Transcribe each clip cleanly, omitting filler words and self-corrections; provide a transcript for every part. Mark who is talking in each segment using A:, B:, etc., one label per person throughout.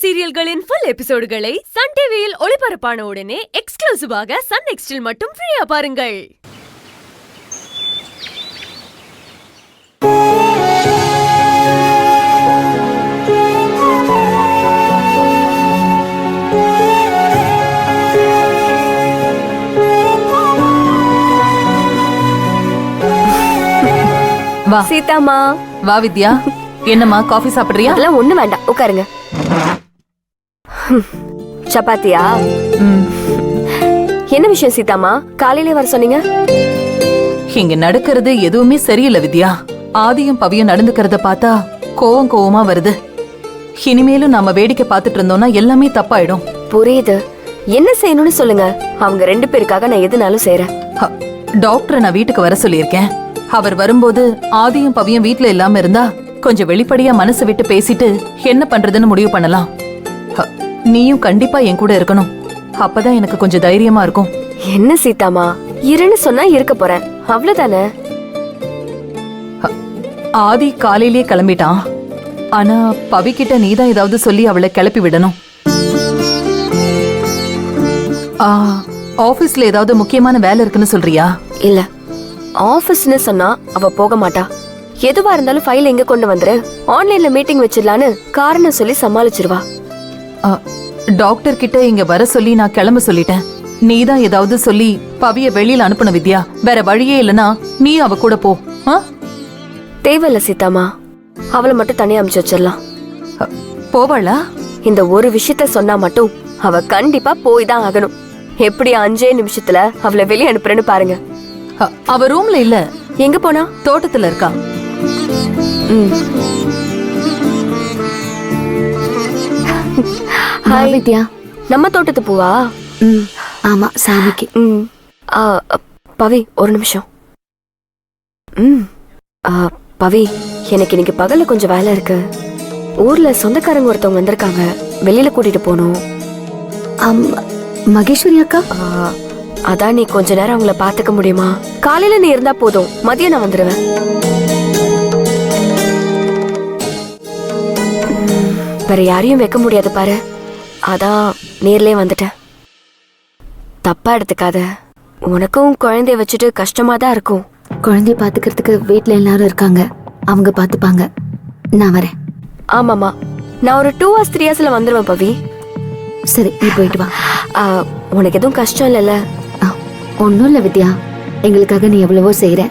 A: சீரியல்களின் full எபிசோடுகளை Sun டிவியில் ஒளிபரப்பான உடனே எக்ஸ்க்ளூசிவாக சன் நெக்ஸ்டில் மட்டும் ஃப்ரீயா பாருங்கள்.
B: வா
C: சீதாமா.
B: வா வித்யா. என்னம்மா காஃபி சாப்பிடுறியா?
C: அதெல்லாம் ஒண்ணு வேண்டாம், உட்காருங்க. சப்பாத்தியா? என்ன விஷயம் சீதாமா, காலையிலே வர சொன்னீங்க?
B: இங்க நடக்கிறது எதுவுமே சரியில்லை வித்யா. ஆதியும் பவியும் நடந்துக்கிறத பார்த்தா கோவமா வருது. இனிமேலும் நாம வேடிக்கை பார்த்துட்டு இருந்தோம்னா எல்லாமே தப்பாயிடும்.
C: புரியுது, என்ன செய்யணும்னு சொல்லுங்க. அவங்க ரெண்டு பேருக்காக நான் எதுனாலும் செய்யறேன்.
B: டாக்டரை நான் வீட்டுக்கு வர சொல்லியிருக்கேன். அவர் வரும்போது ஆதியும் பவியும் வீட்டுல இல்லாம இருந்தா கொஞ்சம் வெளிப்படையா மனசு விட்டு பேசிட்டு என்ன பண்றதுன்னு முடிவு பண்ணலாம். நீயும் கண்டிப்பா என் கூட இருக்கணும். அப்பதான் எனக்கு கொஞ்சம் தைரியமா இருக்கும்.
C: என்ன சீதாமா, இருன்னு சொன்னா இருக்க போறேன், அவ்வளவுதானே.
B: ஆதி காலையிலேயே கிளம்பிட்டான். ஆனா பவி கிட்ட நீதான் ஏதாவது சொல்லி அவளை கிளப்பி விடணும். ஆபீஸ்ல ஏதாவது முக்கியமான வேலை இருக்குன்னு சொல்றியா?
C: இல்ல, ஆபீஸ்னு சொன்னா அவ போக மாட்டா. எதுவா இருந்தாலும் ஃபைல் எங்க கொண்டு வந்துரு, ஆன்லைன்ல மீட்டிங் வச்சிடலான்னு காரணம் சொல்லி சமாளிச்சிருவா.
B: டாக்டர் கிட்ட இங்க வர சொல்லி நான் கிளம்ப சொல்லிட்டேன். நீதான் ஏதாவது சொல்லி பவிய வெளியில அனுப்பணும் வித்யா. வேற வழியே இல்லனா நீ அவ கூட போ.
C: தேவையில்ல சீதாமா, அவளை மட்டும் தனியா அனுப்பிச்சு வச்சிடலாம்.
B: போவாளா?
C: இந்த ஒரு விஷயத்த சொன்னா மட்டும் அவ கண்டிப்பா போய் தான் ஆகணும். எப்படி 5 நிமிஷத்துல அவளை வெளியே அனுப்புறேன்னு பாருங்க.
B: அவ ரூம்ல இல்ல.
C: எங்க போனா?
B: தோட்டத்துல இருக்கா.
C: ஹாய் வித்யா. நம்ம தோட்டத்து பூவா?
D: ஆமா, சாமிக்கு.
C: பவி ஒரு நிமிஷம். பவி, எனக்கு இன்னைக்கு பகல்ல கொஞ்சம் வேலை இருக்கு. ஊர்ல சொந்தக்காரங்க ஒருத்தவங்க வந்திருக்காங்க, வெளியில கூட்டிட்டு போகணும்.
D: மகேஸ்வரி அக்கா?
C: அதான் நீ கொஞ்ச நேரம் அவங்கள பாத்துக்க முடியுமா? காலையில நீ இருந்தா போதும், மதியம் நான் வந்துடுவேன். வேற யாரையும் வைக்க முடியாது பாரு, அதான் நேர்லயே வந்துட்டேன். தப்பா எடுத்துக்காத, உனக்கும் குழந்தைய வச்சுட்டு கஷ்டமா தான் இருக்கும்.
D: குழந்தைய பாத்துக்கிறதுக்கு வீட்டுல எல்லாரும் இருக்காங்க, அவங்க பாத்துப்பாங்க. நான் வரேன்.
C: ஆமாமா, நான் ஒரு 2 hours 3 hours வந்துருவேன் பவி.
D: சரி, நீ போயிட்டு வா.
C: உனக்கு எதுவும் கஷ்டம் இல்லைல்ல?
D: ஒன்னும் இல்ல வித்யா, எங்களுக்காக நீ எவ்வளவோ செய்யற.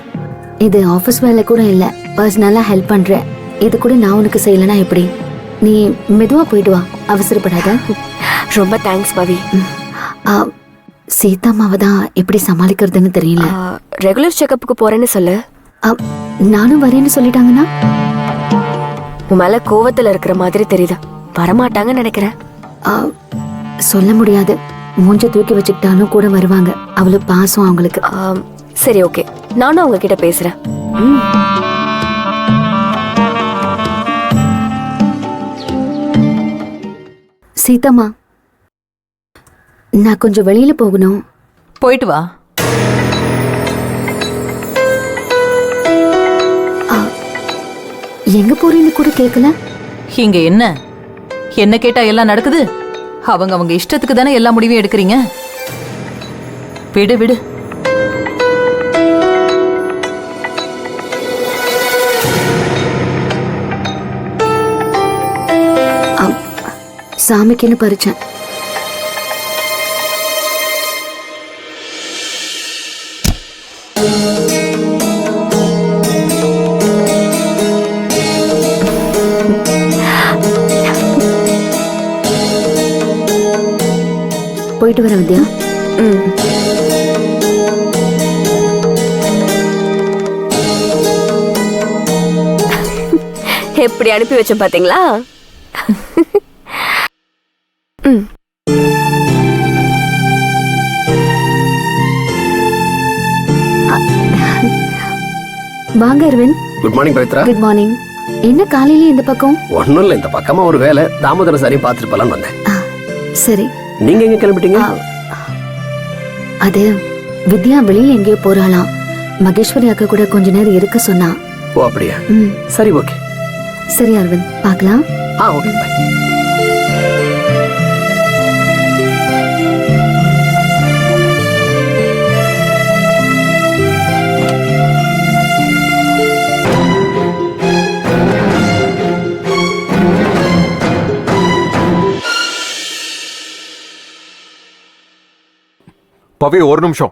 D: இது ஆபீஸ் வேலை கூட இல்ல, பர்சனலா ஹெல்ப் பண்ற. இது கூட நான் உனக்கு செய்யலனா எப்படி? நீ மெதுவா போயிட்டு வா, அவசரப்படாத.
C: ரொம்ப தேங்க்ஸ் பவி.
D: சீதாமாவை தான் எப்படி சமாளிக்கிறதுன்னு தெரியல.
C: ரெகுலர் செக்கப்புக்கு போறேன்னு சொல்லு.
D: நானும் வரேன்னு சொல்லிட்டாங்கன்னா?
C: உன் மேல கோவத்துல இருக்கிற மாதிரி தெரியுது, வரமாட்டாங்கன்னு நினைக்கிறேன்.
D: சொல்ல முடியாது, மூஞ்ச தூக்கி வச்சுக்கிட்டாலும் கூட வருவாங்க, அவ்வளவு பாசம் அவங்களுக்கு.
C: சரி, ஓகே, நானும் அவங்க கிட்ட பேசுறேன்.
D: சீதாமா, நான் கொஞ்சம் வெளியில போகணும்.
B: போயிட்டு வா.
D: எங்க போறீன்னு கூட கேட்கல.
B: இங்க என்ன கேட்டா எல்லாம் நடக்குது? அவங்க இஷ்டத்துக்கு தானே எல்லா முடிவையும் எடுக்கிறீங்க. விடு விடு.
D: சாமிக்குன்னு பறிச்சேன். போயிட்டு வர வித்யா.
C: எப்படி அனுப்பி வச்சோம் பாத்தீங்களா?
D: வாங்க Aravind.
E: Good morning Pavithra.
D: Good morning. என்ன காலையில இந்த பக்கம்?
E: ஒன்னும் இல்ல, இந்த பக்கமா ஒரு வேலை, தாமோதர சாரி பாத்துட்டு போலான்னு வந்தேன்.
D: சரி,
E: நீங்க எங்க கிளம்பிட்டீங்க?
D: அது வித்யா வெளியில எங்கேயோ போறாளாம். மகேஸ்வரி அக்கா கூட கொஞ்ச நேரம் இருக்க சொன்னா.
E: ஓ அப்படியா? சரி, ஓகே.
D: சரி அரவிந்த், பார்க்கலாம்.
E: Okay, by.
F: பவி ஒரு நிமிஷம்.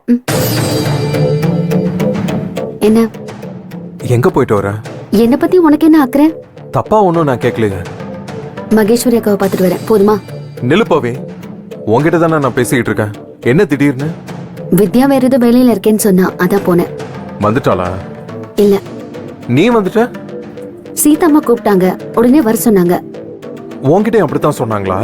D: என்ன
F: எங்க போயிட்டு வர?
D: என்ன பத்தி உனக்கு என்ன அக்கறை?
F: தப்பா ஒன்றும் நான் கேட்கலையே.
D: மகேஸ்வரி அக்காவை பார்த்துட்டு வரேன், போதுமா?
F: நில்லு பவி, உங்ககிட்ட தானே நான் பேசிக்கிட்டு இருக்கேன். என்ன திடீர்னு?
D: வித்யா வேற ஏதோ வேலையில இருக்கேன்னு சொன்னா, அதான் போனேன்.
F: வந்துட்டாளா?
D: இல்ல,
F: நீ வந்துட்ட?
D: சீதாம்மா கூப்பிட்டாங்க, உடனே வர சொன்னாங்க.
F: உன்கிட்ட அப்படித்தான் சொன்னாங்களா?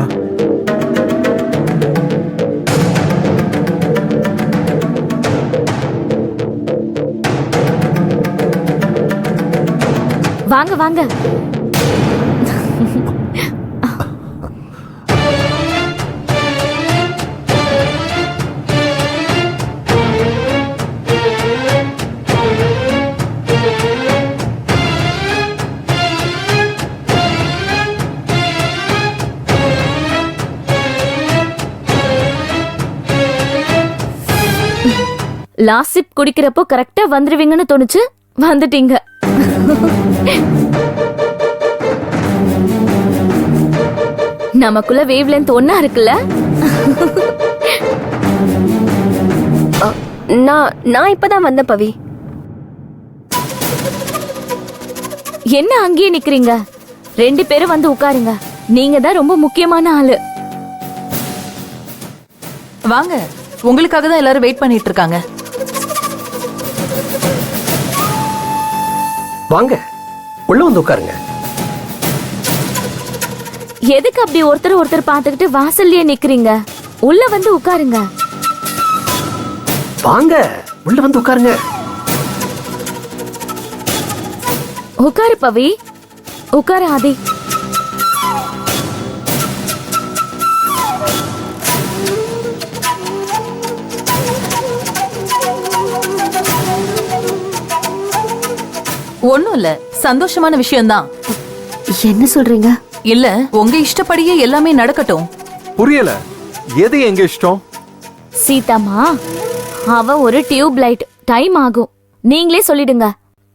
C: வாங்க வாங்க. லாஸ்ட் சிப் குடிக்கிறப்போ கரெக்டா வந்துருவீங்கன்னு தோணுச்சு, வந்துட்டீங்க. நமக்குள்ள வேவ் லென்த் ஒன்னா இருக்குல்ல? நான் இப்பதான் வந்தேன் பவி. என்ன அங்கேயே நிக்கிறீங்க? 2 பேரும் வந்து உட்காருங்க. நீங்க தான் ரொம்ப முக்கியமான ஆளு.
B: வாங்க, உங்களுக்காக தான் எல்லாரும் வெயிட் பண்ணிட்டு இருக்காங்க.
E: வாங்க, உள்ள வந்து உட்காருங்க.
C: எதுக்கு அப்படி ஒருத்தர் ஒருத்தர் பார்த்துக்கிட்டு வாசல்லயே நிக்கிறீங்க? உள்ள வந்து உட்காருங்க.
E: வாங்க, உள்ள வந்து உட்காருங்க.
C: உட்காரு பவி, உட்காரு ஆதி.
B: ஒண்ணும் இல்ல, சந்தோஷமான விஷயம்தான்.
D: என்ன சொல்றீங்க?
B: இல்ல, உங்க இஷ்டப்படியே எல்லாமே நடக்கட்டும்.
F: புரியல, எது எங்க இஷ்டம்?
C: சீதாமா, அவ ஒரு டியூப் லைட், டைம் ஆகும். நீங்களே சொல்லிடுங்க.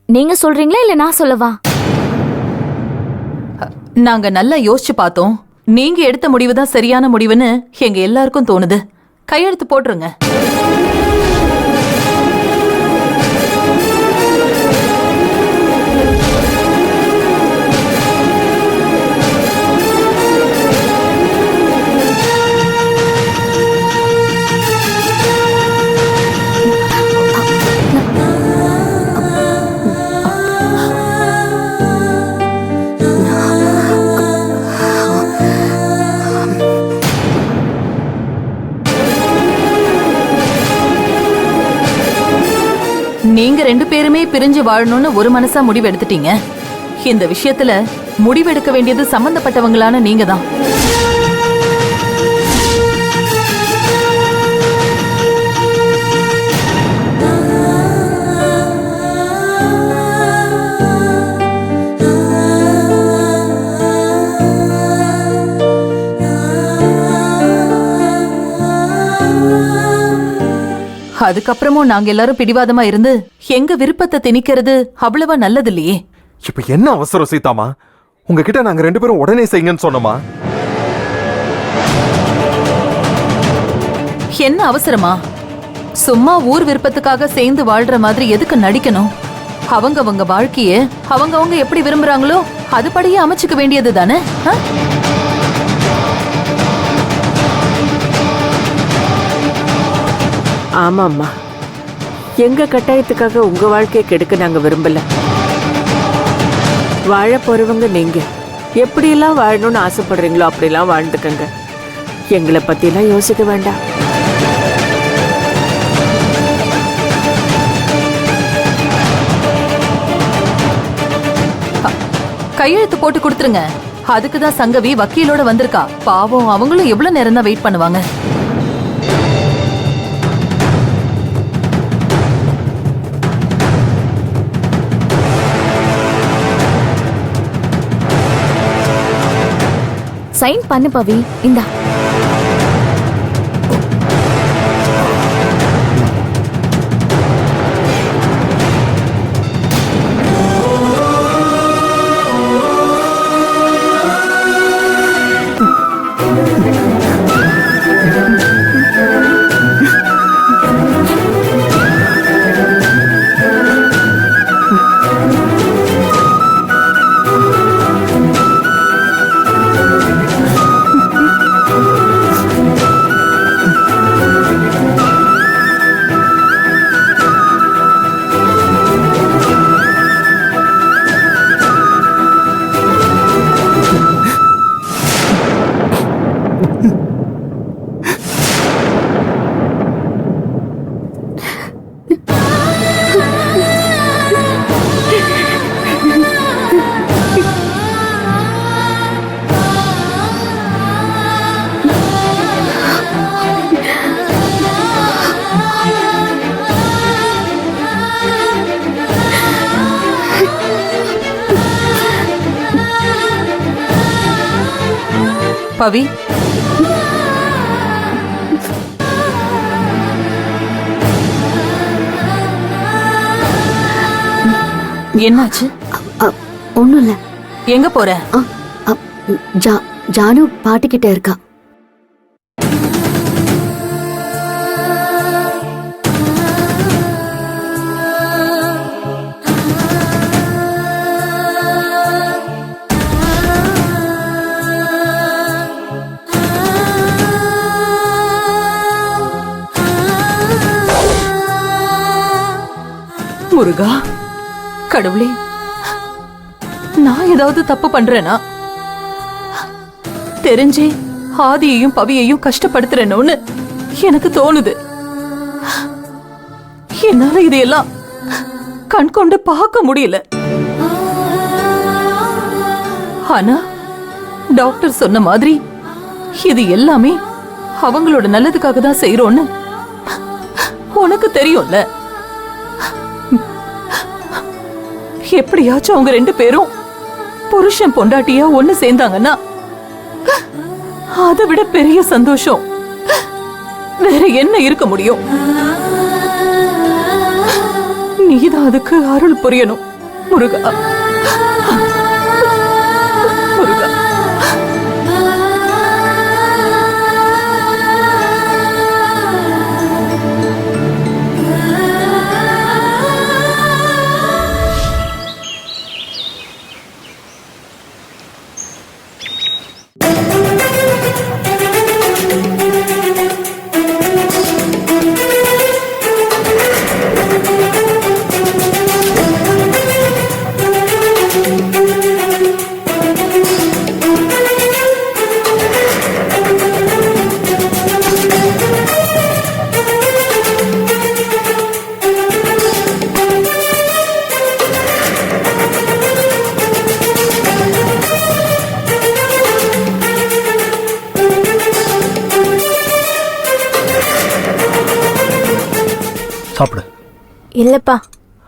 C: நீங்க சொல்றீங்களா இல்ல நான் சொல்லவா?
B: நாங்க நல்லா யோசிச்சு பார்த்தோம். நீங்க எடுத்த முடிவுதான் சரியான முடிவுன்னு எங்க எல்லாருக்கும் தோணுது. கையெழுத்து போட்டுருங்க. நீங்க 2 பேருமே பிரிஞ்சு வாழணும்னு ஒரு மனசா முடிவு எடுத்துட்டீங்க. இந்த விஷயத்துல முடிவெடுக்க வேண்டியது சம்பந்தப்பட்டவங்களான நீங்க தான். அதுக்கப்புறமும் நாங்க எல்லாரும் பிடிவாதமா இருந்து எங்க விருப்பத்தை திணிக்கிறது அவ்வளவா நல்லது இல்லையே.
F: இப்ப என்ன அவசரம் சீதாமா? உங்ககிட்ட நாங்க 2 பேரும் உடனே செய்யுங்கன்னு சொன்னோமா?
B: என்ன அவசரமா? சும்மா ஊர் விருப்பத்துக்காக சேர்ந்து வாழ்ற மாதிரி எதுக்கு நடிக்கணும்? அவங்க வாழ்க்கைய அவங்க எப்படி விரும்புறாங்களோ அதுபடியே அமைச்சுக்க வேண்டியது தானே.
G: ஆமாம்மா, எங்க கட்டாயத்துக்காக உங்க வாழ்க்கையை கெடுக்க நாங்க விரும்பல. வாழ போறவங்க நீங்க எப்படியெல்லாம் வாழணும்னு ஆசைப்படுறீங்களோ அப்படிலாம் வாழ்ந்துக்கங்க. எங்களை பத்திலாம் யோசிக்க வேண்டாம்.
B: கையெழுத்து போட்டு கொடுத்துருங்க. அதுக்குதான் சங்கவி வக்கீலோட வந்திருக்கா. பாவம், அவங்களும் எவ்வளவு நேரம் தான் வெயிட் பண்ணுவாங்க.
C: சைன் பண்ணு பவி. இந்தா.
B: பவி, என்னாச்சு?
D: ஒன்றும் இல்லை.
B: எங்க போற?
D: ஜானு பாட்டிக்கிட்ட இருக்கா.
B: முருகா, கடவுளே, நான் ஏதாவது தப்பு பண்றேனா? தெரிஞ்சே ஆதியையும் பவியையும் கஷ்டப்படுத்துறேனோன்னு எனக்கு தோணுது. என்னால இதையெல்லாம் கண் கொண்டு பார்க்க முடியல. ஆனா டாக்டர் சொன்ன மாதிரி இது எல்லாமே அவங்களோட நல்லதுக்காக தான் செய்யறோன்னு உனக்கு தெரியும்ல. எப்படியாச்சும் அவங்க 2 பேரும் புருஷன் பொண்டாட்டியா ஒண்ணு சேர்ந்தாங்கன்னா அதை விட பெரிய சந்தோஷம் வேற என்ன இருக்க முடியும்? நீதான் அதுக்கு அருள் புரியணும் முருகா. முருகா,
E: சாப்பிடு.
H: இல்லப்பா,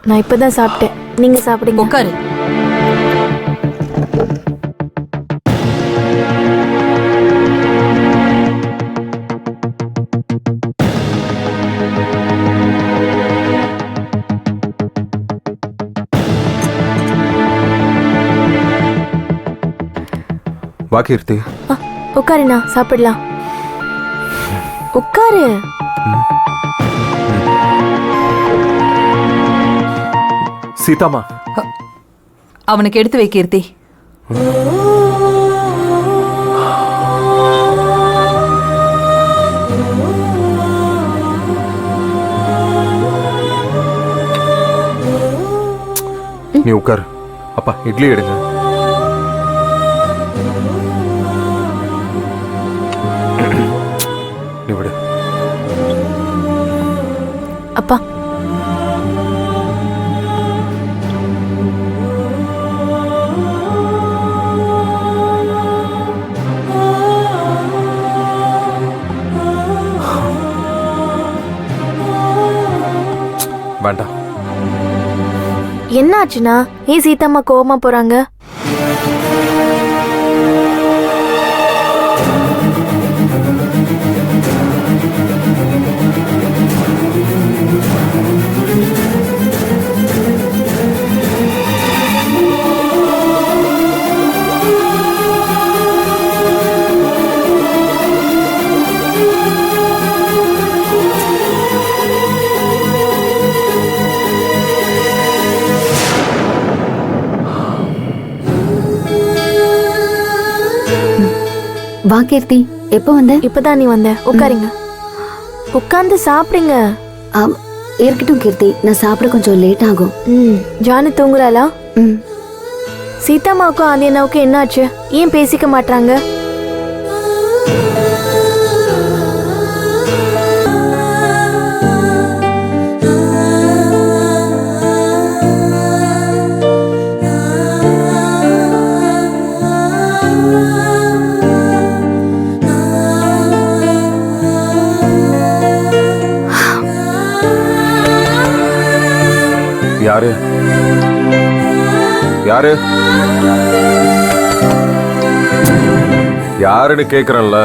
H: நான் இப்பதான் சாப்பிட்டேன். நீங்க சாப்பிடுங்க.
B: உட்காரு.
F: வா கீர்த்தி.
H: உட்காருண்ணா, சாப்பிடலாம். உட்காரு.
F: சீதாமா,
B: அவனுக்கு எடுத்து வை கீர்த்தி.
F: நீ உட்காரு. அப்பா இட்லி எடுங்க. நீ விடு.
H: அப்பா,
F: வேண்டாம்.
H: என்ன ஆச்சுண்ணா? ஏன் சீதாம்மா கோவமா போறாங்க?
D: வா கீர்த்தி, எப்போ வந்த?
H: இப்பதான் நீ வந்த. உட்காருங்க. உட்கார்ந்து சாப்பிடுங்க.
D: இருக்கட்டும் கீர்த்தி, நான் சாப்பிட கொஞ்சம் லேட் ஆகும்.
H: ஜானு தூங்குறாளா?
D: ம்.
H: சீதாம்மாவுக்கும் ஆதி அண்ணாவுக்கும் என்னாச்சு? ஏன் பேசிக்க மாட்டாங்க?
F: யாரு யாரு யாருன்னு கேக்குறேன்ல.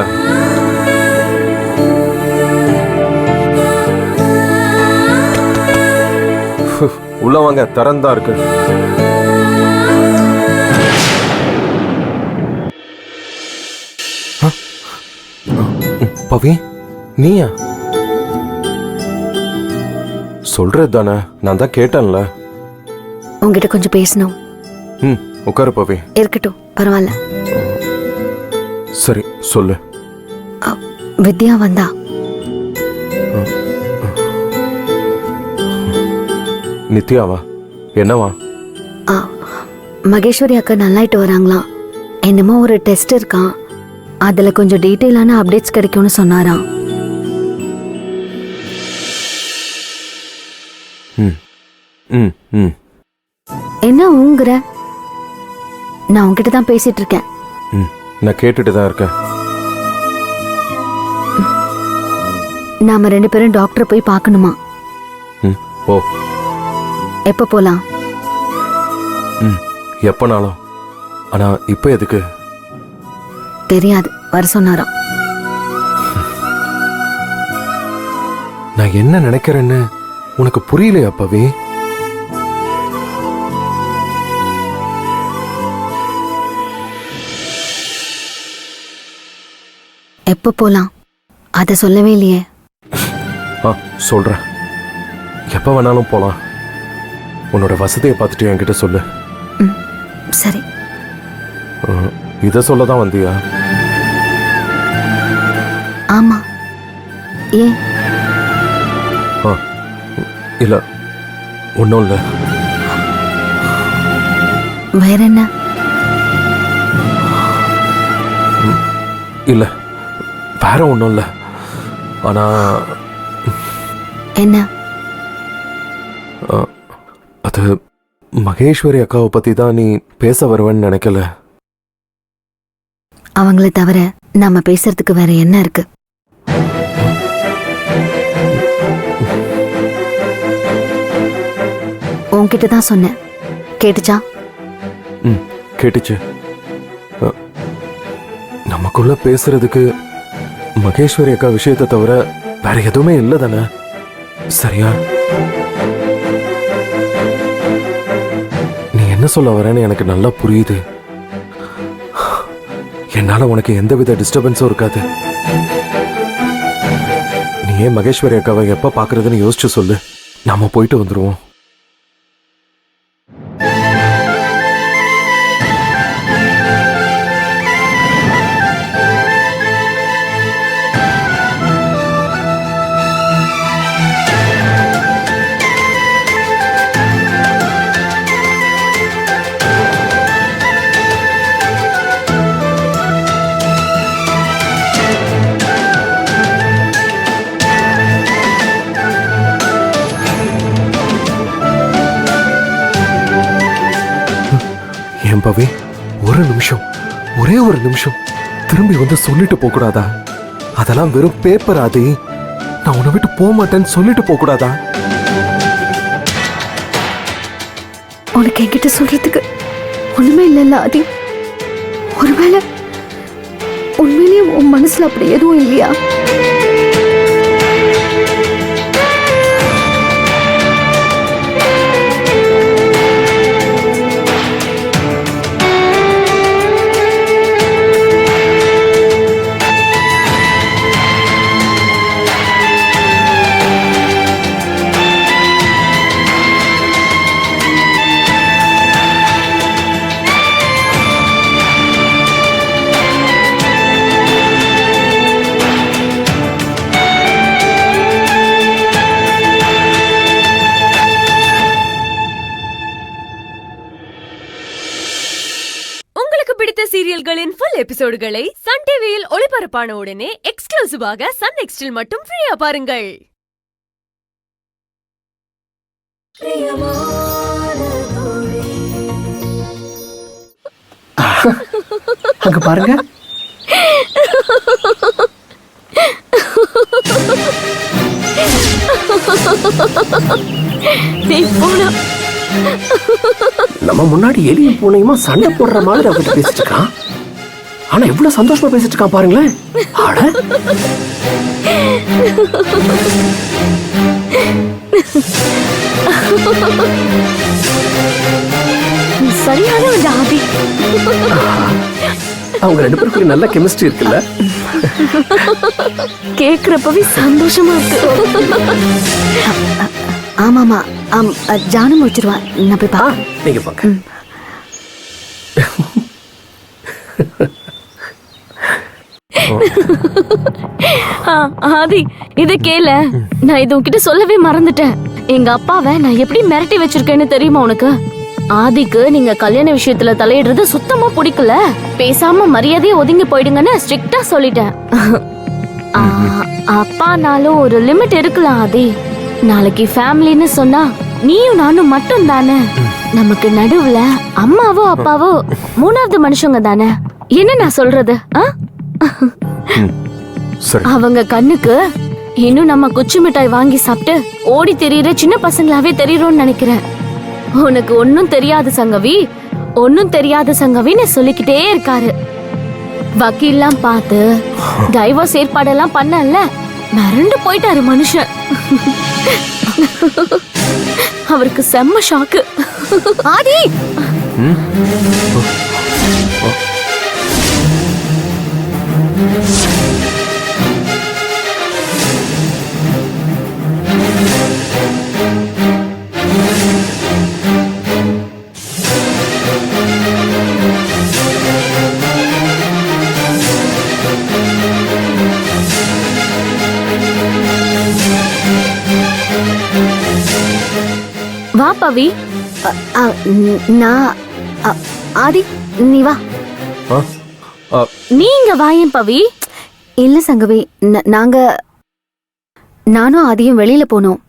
F: உள்ள வாங்க, திறந்தா இருக்கு. பவி, நீயா? சொல்றது தானே, நான் தான் கேட்டேன்ல.
D: உங்ககிட்ட கொஞ்சம் பேசணும்.
F: ம், உட்காரு பவி.
D: இருக்கட்டும், பரவாயில்ல.
F: சரி சொல்லு.
D: வித்யா வந்தா.
F: நித்யாவா? என்னவா?
D: மகேஸ்வரி அக்கா நல்லாயிட்டு வராங்களாம். என்னமோ ஒரு டெஸ்ட் இருக்கான், அதுல கொஞ்சம் டீட்டெயிலான அப்டேட்ஸ் கிடைக்கும்னு சொன்னாராம்.
F: ம் ம் ம்.
D: என்ன ஊங்குற? நான் உங்ககிட்ட தான் பேசிட்டு இருக்கேன்.
F: ம், நான் கேட்டுட்டு தான் இருக்கேன்.
D: நாம 2 பேரும் டாக்டரை போய் பார்க்கணுமா?
F: ம், ஓ.
D: எப்ப போலாம்?
F: ம், எப்பனாலும். ஆனா இப்ப எதுக்கு?
D: தெரியாது, வர சொன்னாராம்.
F: நான் என்ன நினைக்கிறேன்னு உனக்கு புரியலையா பவி?
D: எப்ப போலாம் அத சொல்லவே இல்லையே.
F: சொல்றேன். எப்ப வேணாலும் போலாம். உன்னோட வசதியை பார்த்துட்டு என்கிட்ட சொல்லு.
D: சரி.
F: இத சொல்லதான் வந்தியா?
D: ஆமா. ஏன்?
F: இல்ல, ஒன்னும் இல்ல.
D: வேற என்ன?
F: இல்ல, வேற ஒன்னும் இல்ல. ஆனா
D: என்ன?
F: அது மகேஸ்வரி அக்காவை பத்தி தான் நீ பேச வருவேன்னு நினைக்கல.
D: அவங்கள தவிர நாம பேசுறதுக்கு வேற என்ன இருக்கு? உன்கிட்ட தான் சொன்னேன், கேட்டுச்சா?
F: ம், கேட்டுச்சு. நமக்குள்ள பேசுறதுக்கு மகேஸ்வரி அக்கா விஷயத்தை தவிர வேற எதுவுமே இல்லை தானே? சரியா? நீ என்ன சொல்ல வரேன்னு எனக்கு நல்லா புரியுது. என்னால உனக்கு எந்தவித டிஸ்டர்பன்ஸும் இருக்காது. நீ ஏன் மகேஸ்வரி அக்காவை எப்ப பாக்குறதுன்னு யோசிச்சு சொல்லு. நாம போயிட்டு வந்துருவோம். பவி, ஒரு நிமிஷம், ஒரே ஒரு நிமிஷம் திரும்பி வந்து சொல்லிட்டு போக கூடாதா? அதெல்லாம் வெறும் பேப்பர். ஆதி, நான் உன்னை விட்டு போக மாட்டேன்னு சொல்லிட்டு போக கூடாதா?
D: உனக்கு என்கிட்ட சொல்றதுக்கு ஒண்ணுமே இல்லைல்ல ஆதி? ஒருவேளை உண்மையிலேயே உன் மனசுல அப்படி எதுவும் இல்லையா?
A: பிடித்த சீரியல்களின் ஃபுல் எபிசோடுகளை சன் டிவியில் ஒளிபரப்பான உடனே எக்ஸ்க்ளூசிவாக சன் நெக்ஸ்டில் மட்டும் ஃப்ரீயா பாருங்கள்.
E: அங்க பாருங்க.
H: நீ போனா
E: நம்ம முன்னாடி எலியும் பூனையுமா சண்டை போடுற மாதிரி அவர்கிட்ட பேசிட்டு இருக்கான். ஆனா எவ்வளவு சந்தோஷமா பேசிட்டு இருக்கான் பாருங்களேன். அட
C: சரியான ஒரு ஆதி.
E: அவங்க ரெண்டு பேருக்கும் நல்ல கெமிஸ்ட்ரி இருக்குல்ல.
C: கேக்குறப்பவே சந்தோஷமா இருக்கு.
D: ஆமாமா ஜானு முடிச்சிருவான். நான் போய் பா.
E: நீங்க பாக்க.
C: ஆதி இத கேள, நான் இது உன்கிட்ட சொல்லவே மறந்துட்டேன். எங்க அப்பாவை நான் எப்படி மிரட்டி வச்சிருக்கேன்னு தெரியுமா உனக்கு? ஆதிக்கு நீங்க கல்யாண விஷயத்துல தலையிடுறது சுத்தமா பிடிக்கல, பேசாம மரியாதையா ஒதுங்கி போயிடுங்கன்னு ஸ்ட்ரிக்டா சொல்லிட்டேன். அப்பானாலும் ஒரு லிமிட் இருக்குல்ல ஆதி. நாளைக்கு ஃபேமிலின்னு சொன்னா நீயும் நானும் மட்டும் தானே. நமக்கு நடுவுல அம்மாவோ அப்பாவோ மூணாவது மனுஷங்க தானே. என்ன நான் சொல்றது?
F: சரி.
C: அவங்க கண்ணுக்கு இன்னும் நம்ம குச்சி மிட்டாய் வாங்கி சாப்பிட்டு ஓடி தெரியுற சின்ன பசங்களாவே தெரியுறோம்னு நினைக்கிறேன். உனக்கு ஒன்னும் தெரியாது சங்கவி, ஒன்னும் தெரியாது சங்கவின்னு சொல்லிக்கிட்டே இருக்காரு. வக்கீல்லாம் பார்த்து டைவர்ஸ் ஏற்பாடெல்லாம் பண்ணல, மிரண்டு போயிட்டாரு மனுஷன். அவருக்கு செம்ம ஷாக்கு. ஆதி வா பவி.
D: நான் ஆதி நீ வா.
C: நீங்க வாயேன் பவி.
D: இல்ல சங்கவி, நானும் ஆதியும் வெளியில போனோம்.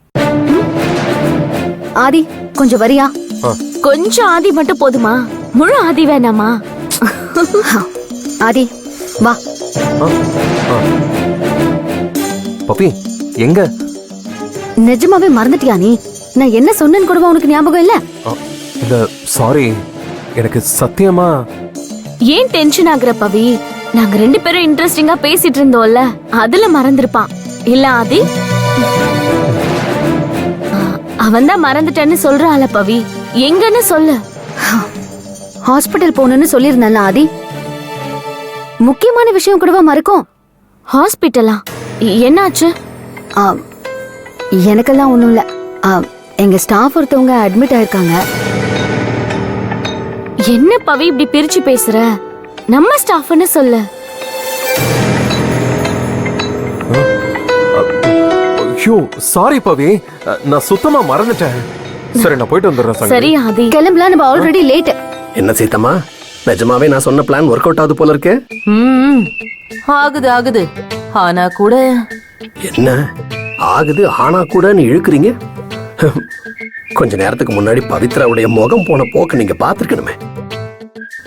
D: ஆதி கொஞ்சம் வரியா?
C: கொஞ்சம் ஆதி மட்டும் போதுமா? முழு ஆதி வேணாமா?
D: ஆதி வா.
F: பப்பி எங்க?
D: நிஜமாவே மறந்துட்டியா நீ? நான் என்ன சொன்னேன்னு கூட உனக்கு ஞாபகம் இல்ல?
F: இல்ல சாரி, எனக்கு சத்தியமா.
C: ஏன் டென்ஷன் ஆகுற பவி? நாங்க ரெண்டு பேரும் இன்ட்ரெஸ்டிங்கா பேசிட்டு இருந்தோம்ல, அதுல மறந்துருப்பான் இல்ல ஆதி? அவன் தான் மறந்துட்டேன்னு சொல்றாள பவி. எங்கன்னு சொல்லு.
D: ஹாஸ்பிட்டல் போகணும்னு சொல்லியிருந்தேன்ல ஆதி. முக்கியமான விஷயம் கூடவா மறக்கும்?
C: ஹாஸ்பிட்டலா? என்னாச்சு?
D: எனக்கெல்லாம் ஒண்ணும் இல்ல. எங்க ஸ்டாஃப் ஒருத்தவங்க அட்மிட் ஆயிருக்காங்க.
C: என்ன பவி இப்படி பிரிச்சு பேசுற? நம்ம ஸ்டாஃப்னு சொல்லு.
F: ஐயோ சாரி பவி, நான் சுத்தமா மறந்துட்டேன். சரி நான் போயிட்டு வந்துடுறேன்.
C: சரி ஆதி
D: கிளம்பலாம், நம்ம ஆல்ரெடி லேட்.
E: என்ன சீதம்மா, நிஜமாவே நான் சொன்ன பிளான் ஒர்க் அவுட் ஆகுது போல இருக்கு.
B: ஆகுது. ஆனா கூட
E: என்ன ஆகுது ஆனா கூட நீ இழுக்குறீங்க? கொஞ்ச நேரத்துக்கு முன்னாடி பவித்ராவுடைய முகம் போன போக்கு நீங்க பாத்துருக்கணுமே.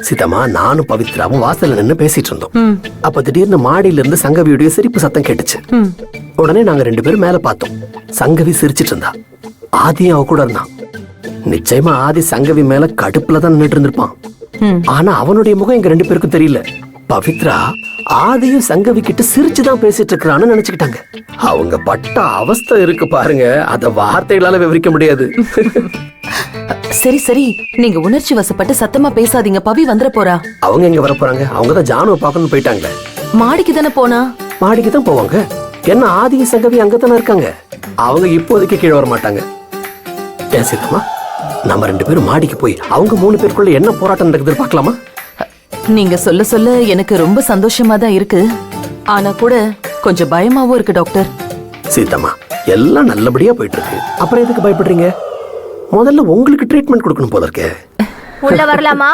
E: சீதம்மா, நானும் பவித்ராவும் வாசல்ல நின்னு பேசிட்டு இருந்தோம். அப்ப திடீர்னு மாடியில இருந்து சங்கவியுடைய சிரிப்பு சத்தம் கேட்டுச்சு. உடனே நாங்க ரெண்டு பேரும் மேல பார்த்தோம். சங்கவி சிரிச்சிட்டு இருந்தா, ஆதியும் அவ கூட இருந்தான். நிச்சயமா ஆதி சங்கவி மேல கடுப்புல தான் நின்னுட்டு இருந்திருப்பான். ஆனா அவனுடைய முகம் எங்க ரெண்டு பேருக்கும் தெரியல. பவித்ரா ஆதியும் சங்கவி கிட்ட சிரிச்சுதான் பேசிட்டு இருக்கிறான்னு நினைச்சுக்கிட்டாங்க. அவங்க பட்ட அவஸ்தை இருக்கு பாருங்க, அத வார்த்தைகளால விவரிக்க முடியாது.
B: சரி நீங்க உணர்ச்சி வசப்பட்டு சத்தமா பேசாதீங்க. பவி வந்துட போறா.
E: அவங்க எங்க வர போறாங்க? அவங்கதான் ஜானுவை பார்க்கணும்னு போயிட்டாங்களே.
B: மாடிக்கு தானே போனா?
E: மாடிக்கு தான் போவாங்க. என்ன ஆதி சங்கவி அங்கதானே இருக்காங்க. அவங்க இப்போதைக்கு கீழே வர மாட்டாங்க. ஏன் சீதம்மா, நம்ம ரெண்டு பேரும் மாடிக்கு போய் அவங்க மூணு பேருக்குள்ள என்ன போராட்டம் நடக்குது பார்க்கலாமா?
B: நீங்க சொல்ல சொல்ல எனக்கு ரொம்ப சந்தோஷமா தான் இருக்கு. ஆனா கூட கொஞ்சம் பயமாவும் இருக்கு டாக்டர்.
E: சீதம்மா, எல்லாம் நல்லபடியா போயிட்டு இருக்கு. அப்புறம் எதுக்கு பயப்படுறீங்க? முதல்ல உங்களுக்கு ட்ரீட்மெண்ட் கொடுக்கணும் போல இருக்கே.
H: உள்ள வரலாமா?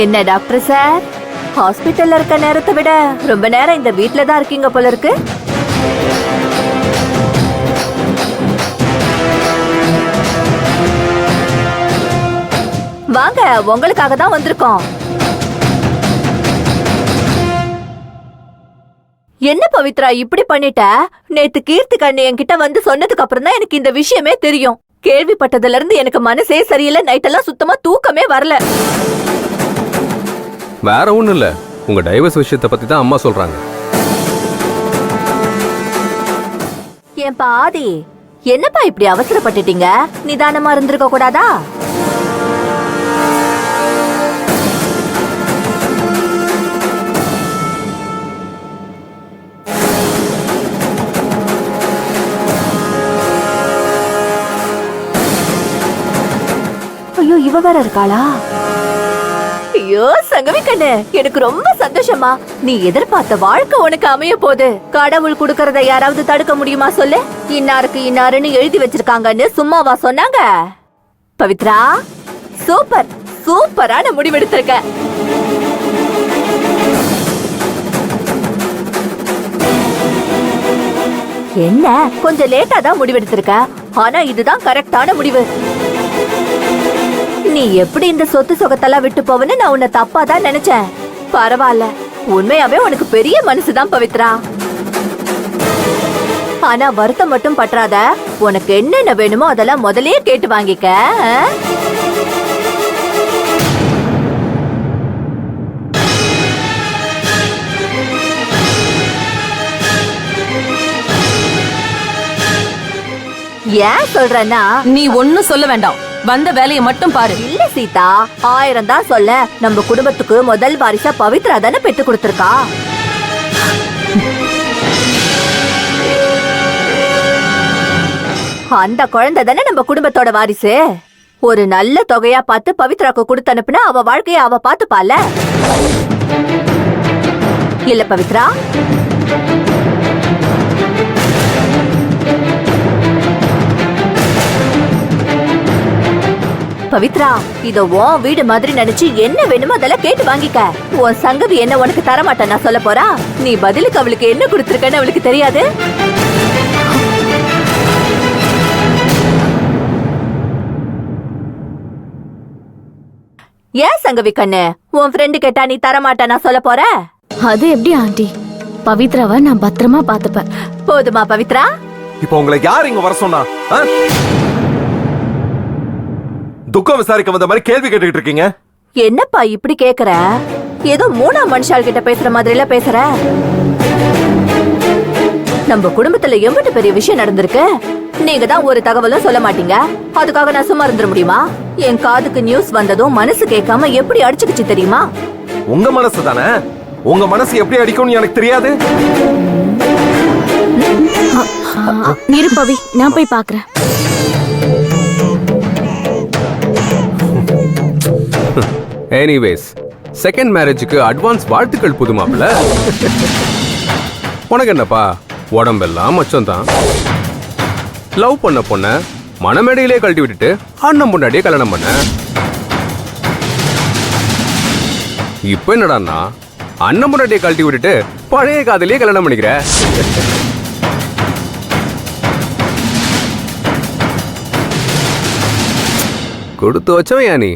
I: என்ன டாக்டர் சார், ஹாஸ்பிட்டல்ல இருக்க நேரத்தை விட ரொம்ப நேரம் இந்த வீட்ல தான் இருக்கீங்க போல இருக்கு. வாங்க, உங்களுக்காக தான் வந்திருக்கோம். என்ன பவித்ரா இப்படி பண்ணிட்ட? நேத்து கீர்த்தி கண்ணு என்கிட்ட வந்து சொன்னதுக்கு அப்புறம் தான் எனக்கு இந்த விஷயமே தெரியும். கேள்விப்பட்டதுல இருந்து எனக்கு மனசே சரியில்லை. நைட்டெல்லாம் சுத்தமா தூக்கமே வரல.
J: வேற ஒண்ணும் இல்ல, உங்க டைவர்ஸ் விஷயத்தை பத்தி தான் அம்மா சொல்றாங்க.
I: என் பாதி என்னப்பா இப்படி அவசரப்பட்டுட்டீங்க? நிதானமா இருந்திருக்க கூடாதா? ஐயோ, இவ வேற இருக்காளா? ஐயோ சங்கவி கண்ணு, எனக்கு ரொம்ப சந்தோஷமா. நீ எதிர்பார்த்த வாழ்க்கை உனக்கு அமைய போகுது. கடவுள் குடுக்கறத யாராவது தடுக்க முடியுமா சொல்லு? இன்னாருக்கு இன்னாருன்னு எழுதி வச்சிருக்காங்கன்னு சும்மாவா சொன்னாங்க? பவித்ரா, சூப்பர் சூப்பரான முடிவெடுத்திருக்க. என்ன கொஞ்சம் லேட்டா தான் முடிவெடுத்திருக்க, ஆனா இதுதான் கரெக்டான முடிவு. நீ எப்படி இந்த சொத்து சொகத்தெல்லாம் விட்டு போவன்னு நான் உன்னை தப்பா தான் நினைச்சேன். பரவாயில்ல, உண்மையாவே உனக்கு பெரிய மனசுதான் பவித்ரா. ஆனா வருத்தம் மட்டும் பற்றாத. உனக்கு என்னென்ன வேணுமோ அதெல்லாம் முதல்லயே கேட்டு வாங்கிக்க. ஏன் சொல்றேன்னா,
B: நீ ஒன்னும் சொல்ல வேண்டாம், வந்த வேலையை மட்டும் பாரு.
I: இல்ல சீதா, 1000 தான் சொல்ல. நம்ம குடும்பத்துக்கு முதல் வாரிசா பவித்ரா தானே பெத்து கொடுத்திருக்கா. அந்த குழந்தை தானே நம்ம குடும்பத்தோட வாரிசு. ஒரு நல்ல தொகையா பார்த்து பவித்ராக்கு கொடுத்து அனுப்புனா அவ வாழ்க்கைய அவ பாத்துப்பால. இல்ல பவித்ரா? பவித்ரா, இத உன் வீடு மாதிரி நினைச்சு என்ன வேணுமோ அதெல்லாம் கேட்டு வாங்கிக்க. உன் சங்கவி என்ன உனக்கு தரமாட்டேன் நான் சொல்ல போறா? நீ பதிலுக்கு அவளுக்கு என்ன கொடுத்திருக்கன்னு அவளுக்கு தெரியாது. ஏன் சங்கவி கண்ணு, உன் ஃப்ரெண்டு கேட்டா நீ தரமாட்டேன் நான் சொல்ல போற?
C: அது எப்படி ஆண்டி? பவித்ராவை நான் பத்திரமா பாத்துப்பேன்.
I: போதுமா பவித்ரா?
F: இப்போ உங்களை யார் இங்க வர சொன்னா? துக்கம் விசாரிக்க வந்த மாதிரி கேள்வி கேட்டுக்கிட்டு இருக்கீங்க.
I: என்னப்பா இப்படி கேக்குற? ஏதோ மூணாம் மனுஷால் கிட்ட பேசுற மாதிரி எல்லாம் பேசுற. நம்ம குடும்பத்துல எவ்வளவு பெரிய விஷயம் நடந்திருக்கு. நீங்க தான் ஒரு தகவலும் சொல்ல மாட்டீங்க. அதுக்காக நான் சும்மா இருந்துட முடியுமா? என் காதுக்கு நியூஸ் வந்ததும் மனசு கேட்காம எப்படி அடிச்சுக்கிச்சு தெரியுமா?
F: உங்க மனசு தானே. உங்க மனசு எப்படி அடிக்கும்னு எனக்கு தெரியாது.
C: இரு பவி, நான் போய் பாக்குறேன்.
J: எனிவேஸ், செகண்ட் மேரேஜுக்கு அட்வான்ஸ் வாழ்த்துக்கள் புது மாப்பிள்ள. உனக்கு என்னப்பா, உடம்பெல்லாம் மச்சம் தான். லவ் பண்ண பொண்ண மனமேடையிலே கழட்டி விட்டுட்டு அண்ணன் பொண்டாடியே கல்யாணம் பண்ண. இப்ப என்னடான்னா அண்ணன் பொண்டாட்டியை கழட்டி விட்டுட்டு பழைய காதலியே கல்யாணம் பண்ணிக்கிற. கொடுத்து வச்சவன் யா நீ.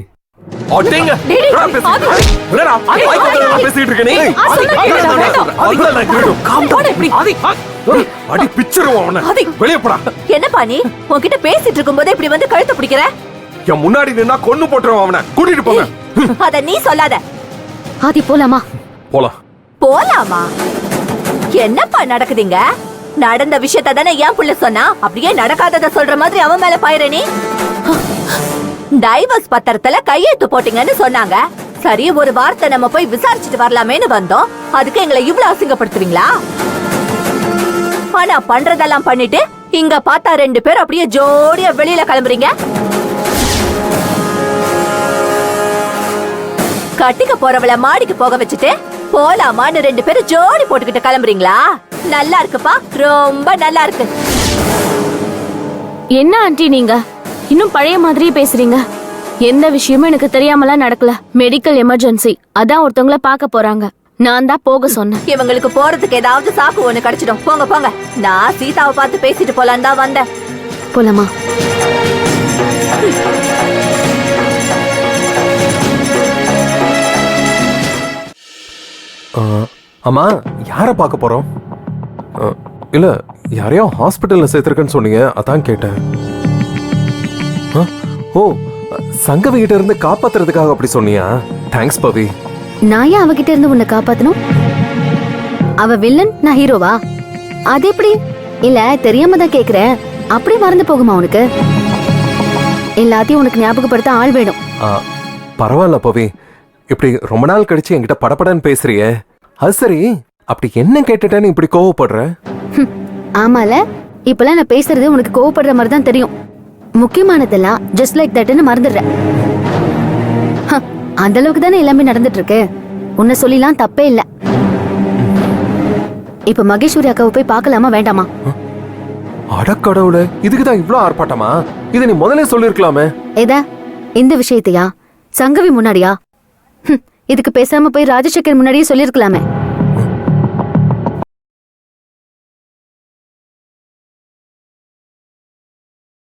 I: என்னப்பா நீ உன்கிட்ட பேசிட்டு இருக்கும் போதே இப்படி வந்து கழுத்தை பிடிக்கிற?
F: என் முன்னாடி நின்னா கொன்னு போட்டுருவான் அவனை. கூட்டிட்டு போங்க.
I: அத நீ சொல்லாத.
C: ஆதி போலாமா?
F: போலாம்.
I: போலாமா? என்னப்பா நடக்குதுங்க? நடந்த விஷயத்த தானே என் புள்ள சொன்னா, அப்படியே நடக்காதத சொல்ற மாதிரி அவன் மேல பாயிர நீ. டைவர்ஸ் பத்திரத்துல கையெழுத்து போட்டீங்கன்னு சொன்னாங்க. சரி, ஒரு வார்த்தை நம்ம போய் விசாரிச்சுட்டு வரலாமேன்னு வந்தோம். அதுக்கு எங்களை இவ்வளவு அசிங்கப்படுத்துவீங்களா? ஆனா பண்றதெல்லாம் பண்ணிட்டு இங்க பார்த்தா 2 பேர் அப்படியே ஜோடியா வெளியில கிளம்புறீங்க. கட்டிக்க போறவள மாடிக்கு போக வச்சுட்டு போலாமான்னு 2 பேரும் ஜோடி போட்டுக்கிட்டு கிளம்புறீங்களா? நல்லா இருக்குப்பா, ரொம்ப நல்லா இருக்கு.
C: என்ன ஆண்டி நீங்க இன்னும் பழைய மாதிரியே பேசுறீங்க? எந்த விஷயமும் எனக்கு தெரியாமலாம் நடக்கல. மெடிக்கல் எமர்ஜென்சி, அதான் ஒருத்தவங்கள பார்க்க போறாங்க. நான் தான் போக சொன்னேன்.
I: இவங்களுக்கு போறதுக்கு ஏதாவது சாக்கு ஒண்ணு கிடைச்சிடும். போங்க போங்க. நான் சீதாவை பார்த்து பேசிட்டு போலான்னு தான் வந்தேன்.
D: போலாமா?
F: அம்மா, யார பார்க்க போறோம்? இல்ல யாரையோ ஹாஸ்பிட்டல்ல சேர்த்திருக்கேன்னு சொன்னீங்க, அதான் கேட்டேன். ஓ, சங்கவி கிட்ட இருந்து காப்பாத்துறதுக்காக அப்படி சொன்னியா? தேங்க்ஸ் பவி.
D: நான் ஏன் அவகிட்ட இருந்து உன்னை காப்பாத்தணும்? அவ வில்லன், நான் ஹீரோவா? அது எப்படி? இல்ல தெரியாம தான் கேக்குறேன். அப்படி மறந்து போகுமா உனக்கு? எல்லாத்தையும் உனக்கு ஞாபகப்படுத்த ஆள் வேணும்.
F: பரவாயில்ல பவி, இப்படி ரொம்ப நாள் கழிச்சு என்கிட்ட படபடன்னு பேசுறியே. அது சரி, அப்படி என்ன கேட்டுட்டேன்னு இப்படி கோவப்படுற?
D: ஆமால, இப்பெல்லாம் நான் பேசுறது உனக்கு கோவப்படுற மாதிரி தான் தெரியும். முக்கியமானதெல்லாம் ஜஸ்ட் லைக் தட்னு மறந்துடுறேன். அந்த அளவுக்கு தானே எல்லாமே நடந்துட்டு இருக்கு. உன்னை சொல்லிலாம் தப்பே இல்ல. இப்ப மகேஸ்வரி அக்காவை போய் பார்க்கலாமா வேண்டாமா?
F: அடக்கடவுளே, இதுக்குதான் இவ்ளோ ஆர்ப்பாட்டமா? இதை நீ முதல்ல சொல்லிருக்கலாமே.
D: ஏதா இந்த விஷயத்தையா? சங்கவி முன்னாடியா? இதுக்கு பேசாம போய் ராஜசேகர் முன்னாடியே சொல்லிருக்கலாமே.